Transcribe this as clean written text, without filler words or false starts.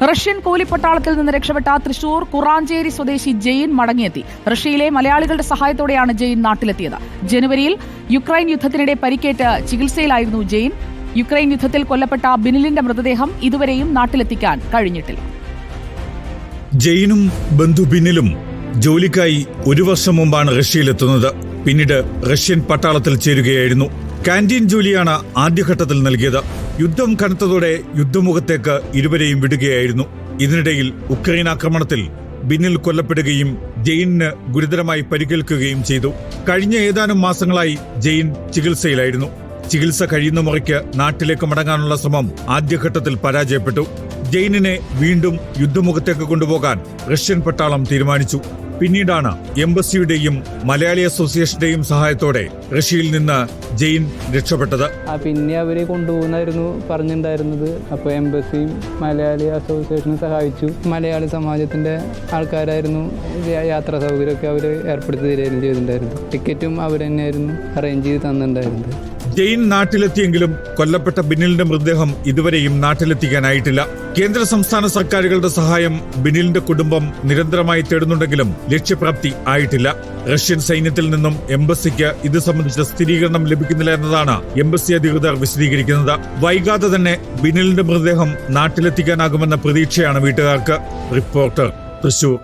Russian കൂലിപ്പട്ടാളത്തിൽ നിന്ന് രക്ഷപ്പെട്ട തൃശൂർ കുറാഞ്ചേരി സ്വദേശി ജെയിൻ മടങ്ങിയെത്തി. റഷ്യയിലെ മലയാളികളുടെ സഹായത്തോടെയാണ് ജെയിൻ നാട്ടിലെത്തിയത്. ജനുവരിയിൽ യുക്രൈൻ യുദ്ധത്തിനിടെ പരിക്കേറ്റ് ചികിത്സയിലായിരുന്നു ജെയിൻ. യുക്രൈൻ യുദ്ധത്തിൽ കൊല്ലപ്പെട്ട ബിനിലിന്റെ മൃതദേഹം ഇതുവരെയും നാട്ടിലെത്തിക്കാൻ കഴിഞ്ഞിട്ടില്ല. ജെയിനും ബന്ധു ബിനിലും ജോലിക്കായി 1 വർഷം മുമ്പാണ് റഷ്യയിലെത്തുന്നത്. പിന്നീട് റഷ്യൻ പട്ടാളത്തിൽ ചേരുകയായിരുന്നു. കാന്റീൻ ജോലിയാണ് ആദ്യഘട്ടത്തിൽ നൽകിയത്. യുദ്ധം കനത്തതോടെ യുദ്ധമുഖത്തേക്ക് ഇരുവരെയും വിടുകയായിരുന്നു. ഇതിനിടയിൽ ഉക്രൈൻ ആക്രമണത്തിൽ ബിനിൽ കൊല്ലപ്പെടുകയും ജെയിനിന് ഗുരുതരമായി പരിക്കേൽക്കുകയും ചെയ്തു. കഴിഞ്ഞ ഏതാനും മാസങ്ങളായി ജെയിൻ ചികിത്സയിലായിരുന്നു. ചികിത്സ കഴിയുന്ന മുറയ്ക്ക് നാട്ടിലേക്ക് മടങ്ങാനുള്ള ശ്രമം ആദ്യഘട്ടത്തിൽ പരാജയപ്പെട്ടു. ജെയിനിനെ വീണ്ടും യുദ്ധമുഖത്തേക്ക് കൊണ്ടുപോകാൻ റഷ്യൻ പട്ടാളം തീരുമാനിച്ചു. പിന്നീടാണ് എംബസിയുടെയും മലയാളി അസോസിയേഷന്റെയും സഹായത്തോടെ റഷ്യയിൽ നിന്ന് ജെയിൻ രക്ഷപ്പെട്ടത്. പിന്നെ അവരെ കൊണ്ടുപോകുന്നായിരുന്നു പറഞ്ഞിട്ടുണ്ടായിരുന്നത്. അപ്പോൾ എംബസിയും മലയാളി അസോസിയേഷനും സഹായിച്ചു. മലയാളി സമാജത്തിന്റെ ആൾക്കാരായിരുന്നു യാത്രാ സൗകര്യമൊക്കെ അവർ ഏർപ്പെടുത്തി തരുകയും ചെയ്തിട്ടുണ്ടായിരുന്നു. ടിക്കറ്റും അവർ തന്നെയായിരുന്നു അറേഞ്ച് ചെയ്ത് തന്നിട്ടുണ്ടായിരുന്നത്. ജെയിൻ നാട്ടിലെത്തിയെങ്കിലും കൊല്ലപ്പെട്ട ബിനിലിന്റെ മൃതദേഹം ഇതുവരെയും നാട്ടിലെത്തിക്കാനായിട്ടില്ല. കേന്ദ്ര സംസ്ഥാന സർക്കാരുകളുടെ സഹായം ബിനിലിന്റെ കുടുംബം നിരന്തരമായി തേടുന്നുണ്ടെങ്കിലും ലക്ഷ്യപ്രാപ്തി ആയിട്ടില്ല. റഷ്യൻ സൈന്യത്തിൽ നിന്നും എംബസിക്ക് ഇത് സംബന്ധിച്ച സ്ഥിരീകരണം ലഭിക്കുന്നില്ല എന്നതാണ് എംബസി അധികൃതർ വിശദീകരിക്കുന്നത്. വൈകാതെ തന്നെ ബിനിലിന്റെ മൃതദേഹം നാട്ടിലെത്തിക്കാനാകുമെന്ന പ്രതീക്ഷയാണ് വീട്ടുകാർക്ക്. റിപ്പോർട്ടർ, തൃശൂർ.